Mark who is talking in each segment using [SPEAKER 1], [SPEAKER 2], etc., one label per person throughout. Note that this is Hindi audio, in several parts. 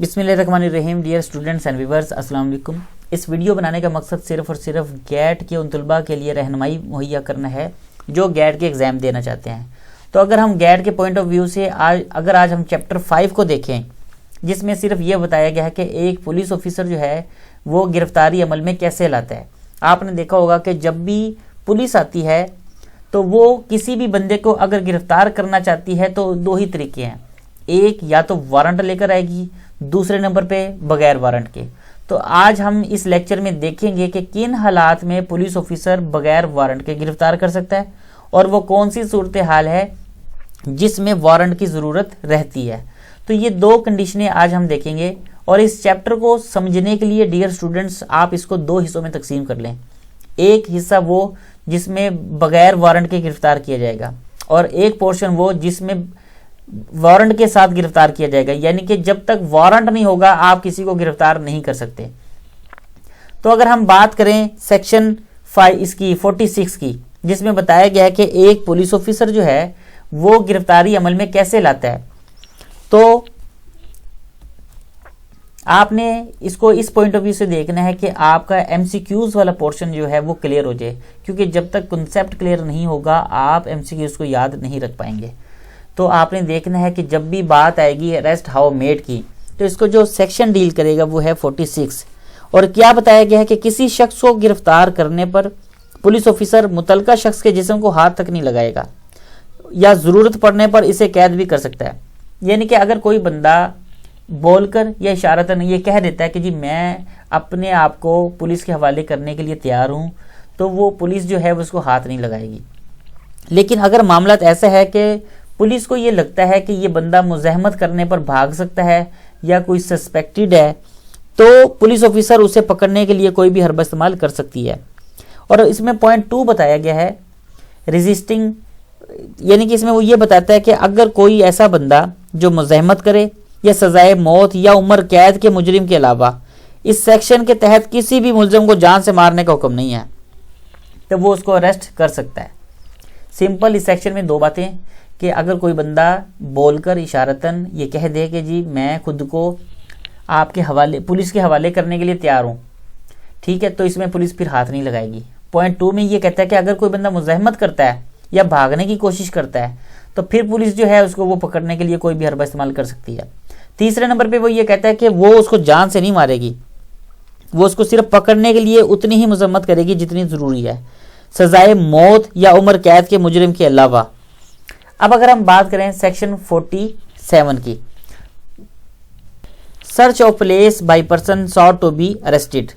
[SPEAKER 1] बिस्मिल्लाहिर्रहमानिर्रहीम। डियर स्टूडेंट्स एंड व्यूअर्स, अस्सलाम वालेकुम। इस वीडियो बनाने का मकसद सिर्फ और सिर्फ गैट के उन तलबा के लिए रहनुमाई मुहैया करना है जो गैट के एग्ज़ाम देना चाहते हैं। तो अगर हम गैट के पॉइंट ऑफ व्यू से आज हम चैप्टर 5 को देखें, जिसमें सिर्फ ये बताया गया है कि एक पुलिस ऑफिसर जो है वो गिरफ्तारी अमल में कैसे लाता है। आपने देखा होगा कि जब भी पुलिस आती है तो वो किसी भी बंदे को अगर गिरफ्तार करना चाहती है तो दो ही तरीके हैं, एक या तो वारंट लेकर आएगी, दूसरे नंबर पे बगैर वारंट के। तो आज हम इस लेक्चर में देखेंगे कि किन हालात में पुलिस ऑफिसर बगैर वारंट के गिरफ्तार कर सकता है और वो कौन सी सूरत हाल है जिसमें वारंट की ज़रूरत रहती है। तो ये दो कंडीशनें आज हम देखेंगे और इस चैप्टर को समझने के लिए डियर स्टूडेंट्स आप इसको दो हिस्सों में तकसीम कर लें। एक हिस्सा वो जिसमें बगैर वारंट के गिरफ्तार किया जाएगा और एक पोर्शन वो जिसमें वारंट के साथ गिरफ्तार किया जाएगा, यानी कि जब तक वारंट नहीं होगा आप किसी को गिरफ्तार नहीं कर सकते। तो अगर हम बात करें सेक्शन 5 इसकी 46 की, जिसमें बताया गया है कि एक पुलिस ऑफिसर जो है वो गिरफ्तारी अमल में कैसे लाता है, तो आपने इसको इस पॉइंट ऑफ व्यू से देखना है कि आपका एमसीक्यूज वाला पोर्शन जो है वो क्लियर हो जाए, क्योंकि जब तक कॉन्सेप्ट क्लियर नहीं होगा आप एमसीक्यूज को याद नहीं रख पाएंगे। तो आपने देखना है कि जब भी बात आएगी अरेस्ट हाउ मेड की, तो इसको जो सेक्शन डील करेगा वो है 46। और क्या बताया गया है कि किसी शख्स को गिरफ्तार करने पर पुलिस ऑफिसर मुतलका शख्स के जिस्म को हाथ तक नहीं लगाएगा या ज़रूरत पड़ने पर इसे कैद भी कर सकता है। यानी कि अगर कोई बंदा बोलकर या इशारतन ये कह देता है कि जी मैं अपने आप को पुलिस के हवाले करने के लिए तैयार हूँ, तो वो पुलिस जो है उसको हाथ नहीं लगाएगी। लेकिन अगर मामला ऐसा है कि पुलिस को ये लगता है कि ये बंदा मुज़ाहमत करने पर भाग सकता है या कोई सस्पेक्टेड है, तो पुलिस ऑफिसर उसे पकड़ने के लिए कोई भी हरबा इस्तेमाल कर सकती है। और इसमें पॉइंट 2 बताया गया है रेजिस्टिंग, यानी कि इसमें वो ये बताता है कि अगर कोई ऐसा बंदा जो मुज़ाहमत करे या सजाए मौत या उम्र कैद के मुजरिम के अलावा इस सेक्शन के तहत किसी भी मुलजम को जान से मारने का हुक्म नहीं है, तो वो उसको अरेस्ट कर सकता है। सिंपल इस सेक्शन में दो बातें कि अगर कोई बंदा बोलकर इशारतन ये कह दे कि जी मैं खुद को आपके हवाले पुलिस के हवाले करने के लिए तैयार हूँ, ठीक है, तो इसमें पुलिस फिर हाथ नहीं लगाएगी। पॉइंट 2 में ये कहता है कि अगर कोई बंदा मुज़ाहमत करता है या भागने की कोशिश करता है तो फिर पुलिस जो है उसको वो पकड़ने के लिए कोई भी हरबा इस्तेमाल कर सकती है। तीसरे नंबर पे वो ये कहता है कि वो उसको जान से नहीं मारेगी, वो उसको सिर्फ पकड़ने के लिए उतनी ही मुज़ाहमत करेगी जितनी ज़रूरी है, सजाए मौत या उम्र कैद के मुजरिम के अलावा। अब अगर हम बात करें सेक्शन 47 की, search of place by person sought to be arrested,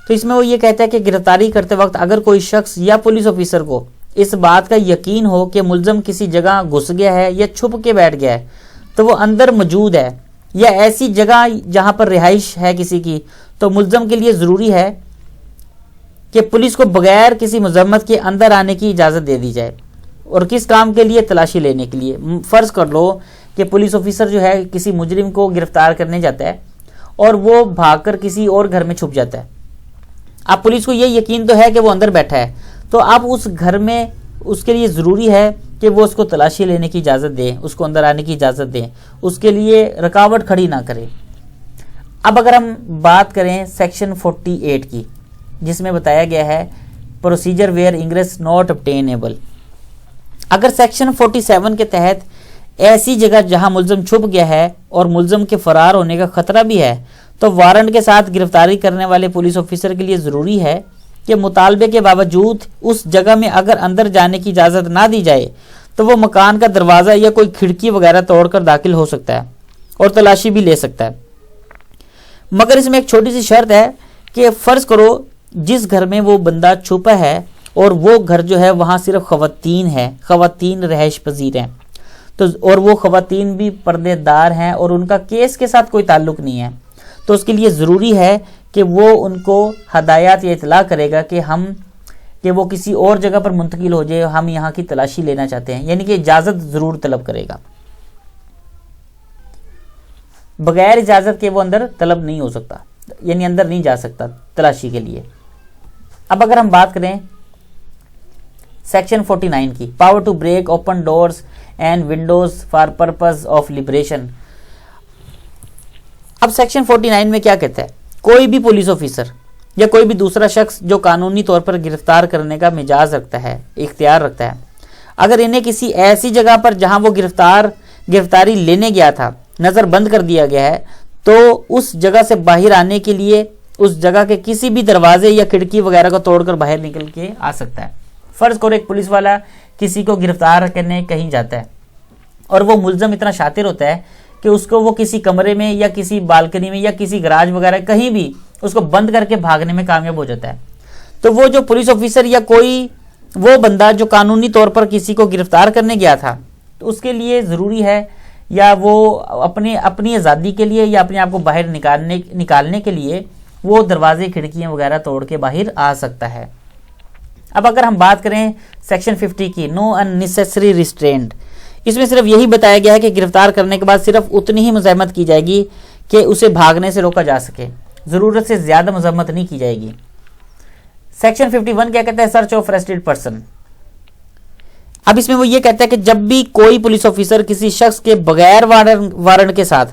[SPEAKER 1] तो इसमें वो ये कहता है कि गिरफ्तारी करते वक्त अगर कोई शख्स या पुलिस ऑफिसर को इस बात का यकीन हो कि मुलजम किसी जगह घुस गया है या छुप के बैठ गया है, तो वो अंदर मौजूद है या ऐसी जगह जहां पर रिहाइश है किसी की, तो मुलजम के लिए ज़रूरी है कि पुलिस को बगैर किसी मुज़म्मत के अंदर आने की इजाज़त दे दी जाए। और किस काम के लिए? तलाशी लेने के लिए। फ़र्ज़ कर लो कि पुलिस ऑफिसर जो है किसी मुजरिम को गिरफ्तार करने जाता है और वो भागकर किसी और घर में छुप जाता है। अब पुलिस को ये यकीन तो है कि वो अंदर बैठा है, तो अब उस घर में उसके लिए ज़रूरी है कि वो उसको तलाशी लेने की इजाज़त दें, उसको अंदर आने की इजाज़त दें, उसके लिए रुकावट खड़ी ना करें। अब अगर हम बात करें सेक्शन 48 की, जिसमें बताया गया है procedure where ingress not obtainable, अगर सेक्शन 47 के तहत ऐसी जगह जहां मुलजम छुप गया है और मुलजम के फरार होने का खतरा भी है, तो वारंट के साथ गिरफ्तारी करने वाले पुलिस ऑफिसर के लिए ज़रूरी है कि मुतालबे के बावजूद उस जगह में अगर अंदर जाने की इजाज़त ना दी जाए तो वो मकान का दरवाज़ा या कोई खिड़की वगैरह तोड़कर दाखिल हो सकता है और तलाशी भी ले सकता है। मगर इसमें एक छोटी सी शर्त है कि फ़र्ज़ करो जिस घर में वो बंदा छुपा है और वो घर जो है वहाँ सिर्फ ख़वातीन है, ख़वातीन रहायश पजीर हैं, तो और वो ख़वातीन भी पर्देदार हैं और उनका केस के साथ कोई ताल्लुक़ नहीं है, तो उसके लिए ज़रूरी है कि वो उनको हदायत या इतला करेगा कि वो किसी और जगह पर मुंतकिल हो जाए, हम यहाँ की तलाशी लेना चाहते हैं, यानी कि इजाज़त ज़रूर तलब करेगा। बगैर इजाज़त के वो अंदर तलब नहीं हो सकता, यानी अंदर नहीं जा सकता तलाशी के लिए। अब अगर हम बात करें सेक्शन 49 की, power to break open doors and windows for purpose of liberation, अब सेक्शन 49 में क्या कहता है, कोई भी पुलिस ऑफिसर या कोई भी दूसरा शख्स जो कानूनी तौर पर गिरफ्तार करने का मिजाज रखता है, इख्तियार रखता है, अगर इन्हें किसी ऐसी जगह पर जहां वो गिरफ्तारी लेने गया था नजर बंद कर दिया गया है, तो उस जगह से बाहर आने के लिए उस जगह के किसी भी दरवाजे या खिड़की वगैरह को तोड़कर बाहर निकल के आ सकता है। फर्ज करो एक पुलिस वाला किसी को गिरफ्तार करने कहीं जाता है और वो मुलजम इतना शातिर होता है कि उसको वो किसी कमरे में या किसी बालकनी में या किसी गराज वगैरह कहीं भी उसको बंद करके भागने में कामयाब हो जाता है। तो वो जो पुलिस ऑफिसर या कोई वो बंदा जो कानूनी तौर पर किसी को गिरफ्तार करने गया था, तो उसके लिए ज़रूरी है या वो अपनी आज़ादी के लिए या अपने आप को बाहर निकालने के लिए वो दरवाजे खिड़कियाँ वगैरह तोड़ के बाहर आ सकता है। अब अगर हम बात करें सेक्शन 50 की, नो अननेसेसरी रिस्ट्रेंट, इसमें सिर्फ यही बताया गया है कि गिरफ्तार करने के बाद सिर्फ उतनी ही मज़ाहमत की जाएगी कि उसे भागने से रोका जा सके, ज़रूरत से ज़्यादा मज़ाहमत नहीं की जाएगी। सेक्शन 51 क्या कहता है, सर्च ऑफ अरेस्टेड पर्सन। अब इसमें वो ये कहता है कि जब भी कोई पुलिस ऑफिसर किसी शख्स के बगैर वारंट के साथ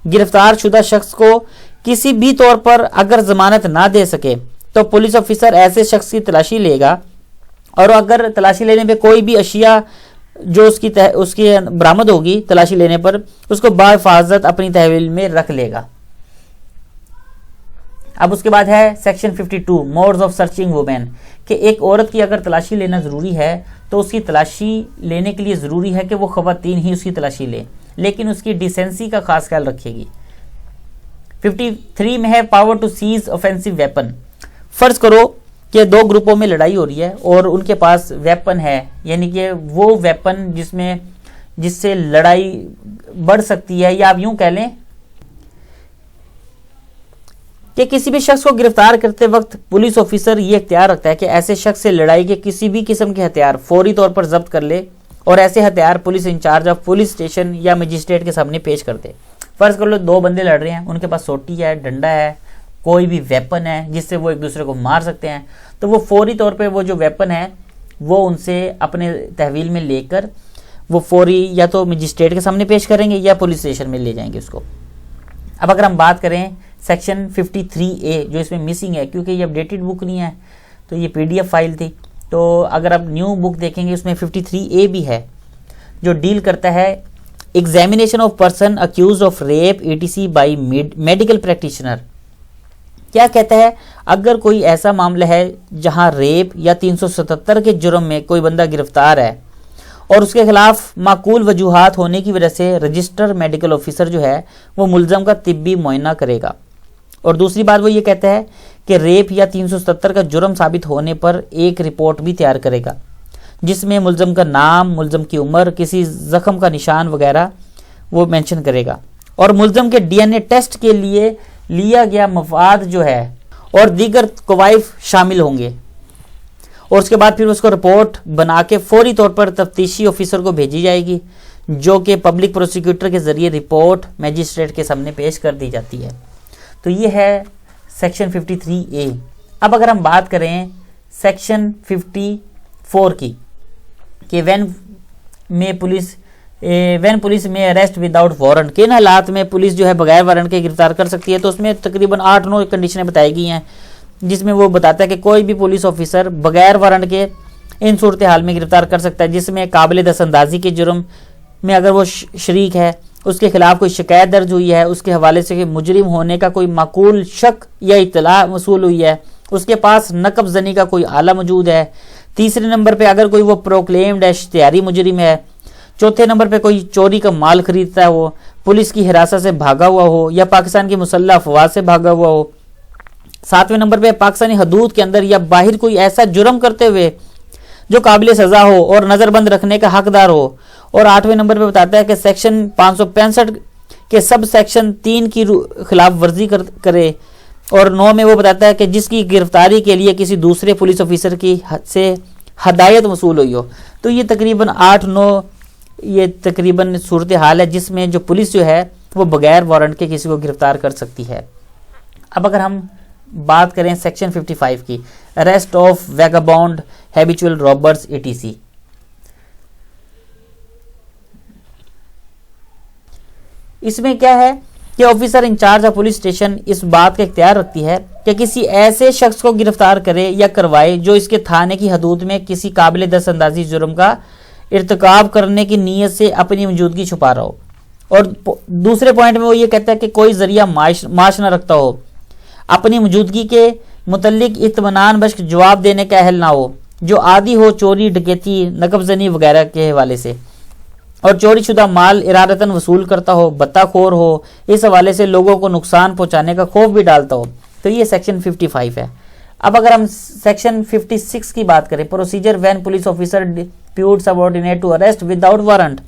[SPEAKER 1] गिरफ्तार शुदा शख्स को किसी भी तौर पर अगर जमानत ना दे सके तो पुलिस ऑफिसर ऐसे शख्स की तलाशी लेगा और अगर तलाशी लेने पे कोई भी अशिया जो उसकी बरामद होगी तलाशी लेने पर उसको बाहिफाजत अपनी तहवील में रख लेगा। अब उसके बाद है section 52 modes of searching women, कि एक औरत की अगर तलाशी लेना ज़रूरी है तो उसकी तलाशी लेने के लिए ज़रूरी है कि वो ख़वातीन ही उसकी तलाशी ले, लेकिन उसकी डिसेंसी का खास ख्याल रखेगी। 53 में है power to seize offensive weapon. फर्ज करो कि दो ग्रुपों में लड़ाई हो रही है और उनके पास वेपन है, यानी कि वो वेपन जिससे लड़ाई बढ़ सकती है, या आप यूं कह लें कि किसी भी शख्स को गिरफ्तार करते वक्त पुलिस ऑफिसर ये इख्तियार रखता है कि ऐसे शख्स से लड़ाई के किसी भी किस्म के हथियार फौरी तौर पर जब्त कर ले और ऐसे हथियार police incharge of police station या मजिस्ट्रेट के सामने पेश कर दे। फर्ज कर लो दो बंदे लड़ रहे हैं, उनके पास सोटी है, डंडा है, कोई भी वेपन है जिससे वो एक दूसरे को मार सकते हैं, तो वो फौरी तौर पे वो जो वेपन है वो उनसे अपने तहवील में लेकर वो फौरी या तो मजिस्ट्रेट के सामने पेश करेंगे या पुलिस स्टेशन में ले जाएंगे उसको। अब अगर हम बात करें सेक्शन 53A जो इसमें मिसिंग है क्योंकि ये अपडेटेड बुक नहीं है, तो ये PDF फाइल थी, तो अगर आप न्यू बुक देखेंगे उसमें 53A भी है जो डील करता है examination of person accuse of rape ETC by medical practitioner. क्या कहता है, अगर कोई ऐसा मामला है जहां रेप या 377 के जुर्म में कोई बंदा गिरफ्तार है और उसके खिलाफ माकूल वजूहात होने की वजह से रजिस्टर मेडिकल ऑफिसर जो है वो मुलजम का तिब्बी मुआयना करेगा। और दूसरी बात वो ये कहता है कि रेप या 377 का जुर्म साबित होने पर एक रिपोर्ट भी तैयार करेगा जिसमें मुलजम का नाम, मुलजम की उम्र, किसी जख्म का निशान वगैरह वो मेंशन करेगा और मुलजम के DNA टेस्ट के लिए लिया गया मफाद जो है और दीगर कवाइफ शामिल होंगे और उसके बाद फिर उसको रिपोर्ट बना के फौरी तौर पर तफ्तीशी ऑफिसर को भेजी जाएगी जो कि पब्लिक प्रोसिक्यूटर के जरिए रिपोर्ट मैजिस्ट्रेट के सामने पेश कर दी जाती है। तो ये है सेक्शन 53A। अब अगर हम बात करें सेक्शन 54 की कि व्हेन पुलिस में अरेस्ट विदाउट वारंट, किन हालात में पुलिस जो है बगैर वारंट के गिरफ्तार कर सकती है, तो उसमें तकरीबन 8-9 कंडीशनें बताई गई हैं जिसमें वो बताता है कि कोई भी पुलिस ऑफिसर बगैर वारंट के इन सूरत हाल में गिरफ्तार कर सकता है जिसमें काबिल दस्तंदाजी के जुर्म में अगर वो शरीक है, उसके खिलाफ कोई शिकायत दर्ज हुई है, उसके हवाले से मुजरिम होने का कोई माकूल शक या इत्तला मसूल हुई है, उसके पास नकब जनी का कोई आला मौजूद है, तीसरे नंबर पे अगर कोई वो प्रोक्लेम्ड इश्तिहारी मुजरिम है, चौथे नंबर पे कोई चोरी का माल खरीदता हो, पुलिस की हिरासत से भागा हुआ हो या पाकिस्तान की मुसल्लह अफवाज से भागा हुआ हो, सातवें नंबर पे पाकिस्तानी हदूद के अंदर या बाहर कोई ऐसा जुर्म करते हुए जो काबिल सजा हो और नजरबंद रखने का हकदार हो, और 8वें नंबर पे बताता है कि सेक्शन 565 के सब सेक्शन 3 की खिलाफ वर्जी करे, और 9 में वो बताता है कि जिसकी गिरफ्तारी के लिए किसी दूसरे पुलिस ऑफिसर की से हदायत वसूल हुई हो। तो ये तकरीबन 8-9 ये तकरीबन सूरत हाल है जिसमें जो पुलिस जो है वो बगैर वारंट के किसी को गिरफ्तार कर सकती है। अब अगर हम बात करें सेक्शन 55 की, arrest of vagabond habitual robbers ETC। इसमें क्या है कि officer incharge of police station इस बात का इख्तियार रखती है कि किसी ऐसे शख्स को गिरफ्तार करे या करवाए जो इसके थाने की हदूद में किसी काबिल दस्तअंदाजी जुर्म का इर्तिकाब करने की नीयत से अपनी मौजूदगी छुपा रहा हो। और दूसरे पॉइंट में वो ये कहता है कि कोई जरिया माश न रखता हो, अपनी मौजूदगी के मुतल्लिक इत्मीनान बख्श जवाब देने का अहल ना हो, जो आदी हो चोरी डकैती नकबजनी वगैरह के हवाले से, और चोरी शुदा माल इरादतन वसूल करता हो, बत्ताखोर हो, इस हवाले से लोगों को नुकसान पहुंचाने का खौफ भी डालता हो। तो ये सेक्शन 55 है। अब अगर हम सेक्शन 56 की बात करें, procedure when police officer depute subordinate to arrest without warrant,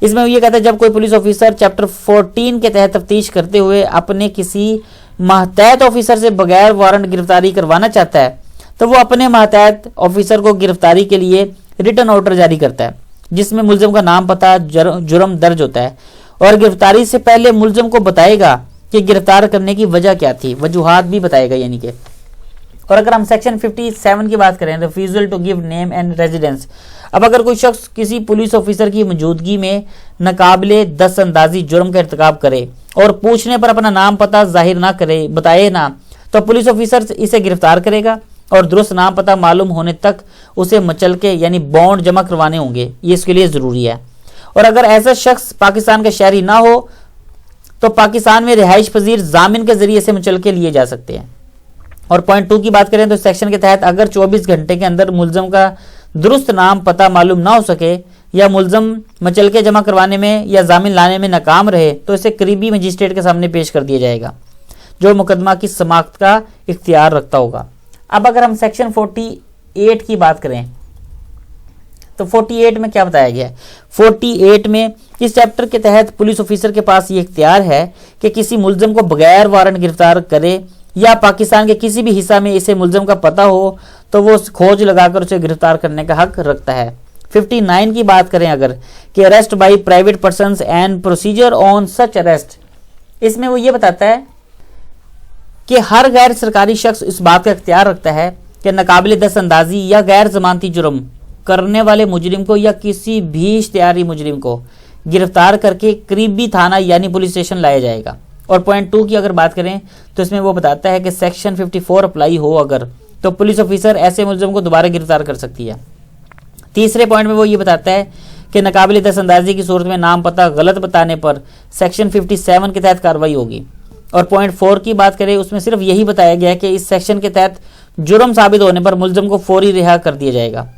[SPEAKER 1] इसमें ये कहता है जब कोई पुलिस ऑफिसर चैप्टर 14 के तहत तफ्तीश करते हुए अपने किसी मातहत ऑफिसर से बगैर वारंट गिरफ्तारी करवाना चाहता है तो वो अपने मातहत ऑफिसर को गिरफ्तारी के लिए रिटन ऑर्डर जारी करता है, जिसमें मुल्जिम का नाम पता जुर्म दर्ज होता है और गिरफ्तारी से पहले मुल्जिम को बताएगा कि गिरफ्तार करने की वजह क्या थी, वजूहात भी बताएगा यानी कि। और अगर हम सेक्शन 57 की बात करें, refusal to give name and residence, अब अगर कोई शख्स किसी पुलिस ऑफिसर की मौजूदगी में नाकाबिले दस्तअंदाजी जुर्म का इर्तिकाब करे और पूछने पर अपना नाम पता जाहिर ना करे, बताए ना, तो पुलिस ऑफिसर इसे गिरफ्तार करेगा और दुरुस्त नाम पता मालूम होने तक उसे मचल के यानी बॉन्ड जमा करवाने होंगे, ये इसके लिए ज़रूरी है। और अगर ऐसा शख्स पाकिस्तान का शहरी ना हो तो पाकिस्तान में रिहाइश पजीर जामिन के जरिए से मचल के लिए जा सकते हैं। और पॉइंट 2 की बात करें तो सेक्शन के तहत अगर 24 घंटे के अंदर मुल्जिम का दुरुस्त नाम पता मालूम ना हो सके या मुल्जिम मचलके जमा करवाने में या जामिन लाने में नाकाम रहे तो इसे करीबी मजिस्ट्रेट के सामने पेश कर दिया जाएगा, जो मुकदमा की समाअत का इख्तियार रखता होगा। अब अगर हम सेक्शन 48 की बात करें तो 48 में क्या बताया गया है? 48 में इस चैप्टर के तहत पुलिस ऑफिसर के पास ये इख्तियार है कि किसी मुल्जिम को बगैर वारंट गिरफ्तार करे या पाकिस्तान के किसी भी हिस्सा में इसे मुल्जिम का पता हो तो वो खोज लगाकर उसे गिरफ्तार करने का हक रखता है। 59 की बात करें अगर कि arrest by private persons and procedure on such arrest, इसमें वो ये बताता है कि हर गैर सरकारी शख्स इस बात का इख्तियार रखता है कि नाकाबिले दस्तअंदाजी या गैर जमानती जुर्म करने वाले मुजरिम को या किसी भी इश्तिहारी मुजरिम को गिरफ्तार करके करीबी थाना यानी पुलिस स्टेशन लाया जाएगा। और पॉइंट 2 की अगर बात करें तो इसमें वो बताता है कि सेक्शन 54 अप्लाई हो अगर तो पुलिस ऑफिसर ऐसे मुल्जिम को दोबारा गिरफ्तार कर सकती है। तीसरे पॉइंट में वो ये बताता है कि नाकाबिले दस्तअंदाजी की सूरत में नाम पता गलत बताने पर सेक्शन 57 के तहत कार्रवाई होगी। और पॉइंट 4 की बात करें उसमें सिर्फ यही बताया गया है कि इस सेक्शन के तहत जुर्म साबित होने पर मुल्जिम को फौरी रिहा कर दिया जाएगा।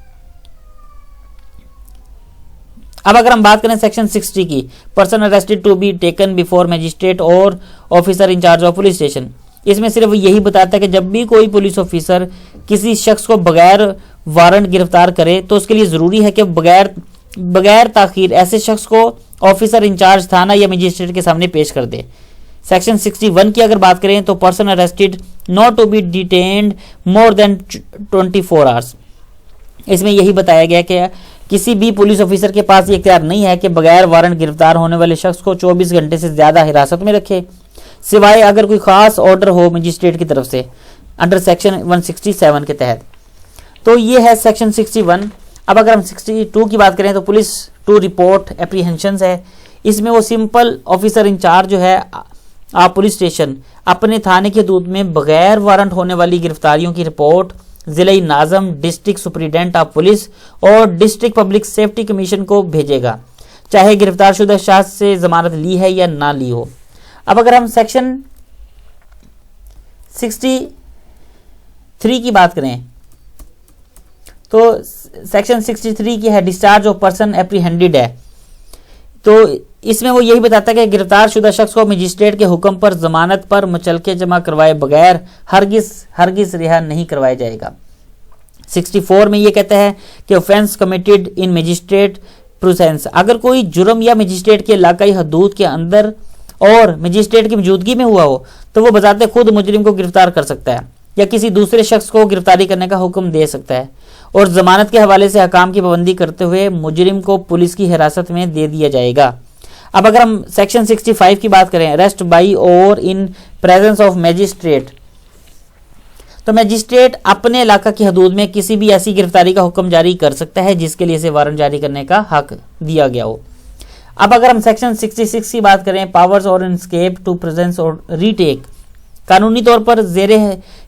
[SPEAKER 1] अब अगर हम बात करें सेक्शन 60 की, person arrested to be taken before magistrate और officer incharge of police station, इसमें सिर्फ यही बताता है कि जब भी कोई पुलिस ऑफिसर किसी शख्स को बगैर वारंट गिरफ्तार करे तो उसके लिए जरूरी है कि बगैर ताखीर ऐसे शख्स को ऑफिसर इंचार्ज थाना या मजिस्ट्रेट के सामने पेश कर दे। सेक्शन 61 की अगर बात करें तो person arrested not to be detained more than 24 hours, इसमें यही बताया गया कि किसी भी पुलिस ऑफिसर के पास ये इख्तियार नहीं है कि बगैर वारंट गिरफ्तार होने वाले शख्स को 24 घंटे से ज्यादा हिरासत में रखे, सिवाय अगर कोई खास ऑर्डर हो मजिस्ट्रेट की तरफ से अंडर सेक्शन 167 के तहत। तो ये है सेक्शन 61। अब अगर हम 62 की बात करें तो पुलिस टू रिपोर्ट एप्रीहेंशन है। इसमें वो सिंपल ऑफिसर इंचार्ज जो है आप पुलिस स्टेशन अपने थाने के हदूद में बगैर वारंट होने वाली गिरफ्तारियों की रिपोर्ट जिले नाज़म, डिस्ट्रिक्ट सुपरिटेंडेंट ऑफ पुलिस और डिस्ट्रिक्ट पब्लिक सेफ्टी कमीशन को भेजेगा, चाहे गिरफ्तार शुदा शख्स से जमानत ली है या ना ली हो। अब अगर हम सेक्शन 63 की बात करें तो सेक्शन 63 की है डिस्चार्ज ऑफ पर्सन एप्रीहेंडेड है। तो इसमें वो यही बताता है कि गिरफ्तार शुदा शख्स को मजिस्ट्रेट के हुक्म पर जमानत पर मुचलके जमा करवाए बगैर हरगिज रिहा नहीं करवाया जाएगा। 64 में ये कहता है कि offence committed in magistrate presence, अगर कोई जुर्म या मजिस्ट्रेट के इलाकाई हदूद के अंदर और मजिस्ट्रेट की मौजूदगी में हुआ हो तो वो बजाते खुद मुजरिम को गिरफ्तार कर सकता है या किसी दूसरे शख्स को गिरफ्तारी करने का हुक्म दे सकता है और जमानत के हवाले से हकाम की पाबंदी करते हुए मुजरिम को पुलिस की हिरासत में दे दिया जाएगा। अब अगर हम सेक्शन 65 की बात करें, अरेस्ट बाई और इन प्रेजेंस ऑफ मैजिस्ट्रेट, तो मैजिस्ट्रेट अपने इलाका की हदूद में किसी भी ऐसी गिरफ्तारी का हुक्म जारी कर सकता है जिसके लिए इसे वारंट जारी करने का हक दिया गया हो। अब अगर हम सेक्शन 66 की बात करें, पावर्स और एस्केप टू प्रेजेंस और रीटेक, कानूनी तौर पर जेरे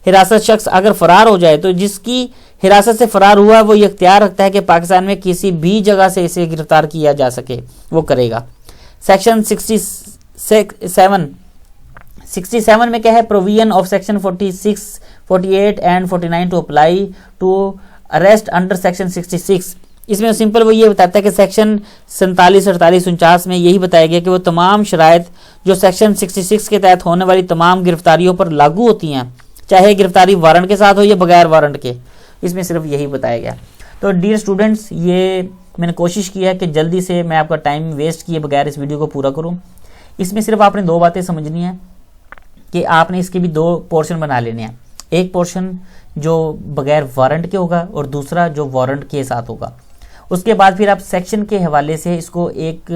[SPEAKER 1] हिरासत शख्स अगर फरार हो जाए तो जिसकी हिरासत से फरार हुआ वो ये इख्तियार रखता है कि पाकिस्तान में किसी भी जगह से इसे गिरफ्तार किया जा सके, वो करेगा। सेक्शन 67 में क्या है, provision of section 46, 48 and 49 to apply to arrest under section 66। इसमें सिंपल वो ये बताता है कि सेक्शन 47, 48, 49 में यही बताया गया कि वो तमाम शराइत जो सेक्शन 66 के तहत होने वाली तमाम गिरफ्तारियों पर लागू होती हैं, चाहे गिरफ्तारी वारंट के साथ हो या बगैर वारंट के, इसमें सिर्फ यही बताया गया। तो डियर स्टूडेंट्स, ये मैंने कोशिश किया कि जल्दी से मैं आपका टाइम वेस्ट किए बगैर इस वीडियो को पूरा करूं। इसमें सिर्फ आपने दो बातें समझनी है कि आपने इसके भी दो पोर्शन बना लेने हैं, एक पोर्शन जो बगैर वारंट के होगा और दूसरा जो वारंट के साथ होगा। उसके बाद फिर आप सेक्शन के हवाले से इसको एक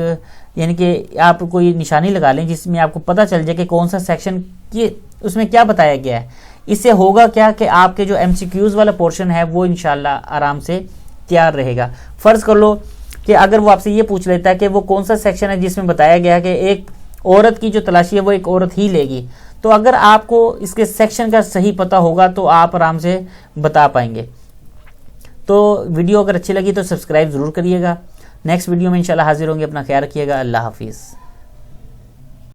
[SPEAKER 1] यानी कि आप कोई निशानी लगा लें जिसमें आपको पता चल जाए कि कौन सा सेक्शन की उसमें क्या बताया गया है। इससे होगा क्या कि आपके जो MCQs वाला पोर्शन है वो इंशाल्लाह आराम से तैयार रहेगा। फर्ज कर लो कि अगर वो आपसे ये पूछ लेता है कि वो कौन सा सेक्शन है जिसमें बताया गया है कि एक औरत की जो तलाशी है वो एक औरत ही लेगी, तो अगर आपको इसके सेक्शन का सही पता होगा तो आप आराम से बता पाएंगे। तो वीडियो अगर अच्छी लगी तो सब्सक्राइब जरूर करिएगा। नेक्स्ट वीडियो में इंशाल्लाह हाजिर होंगे। अपना ख्याल रखिएगा। अल्लाह हाफिज़।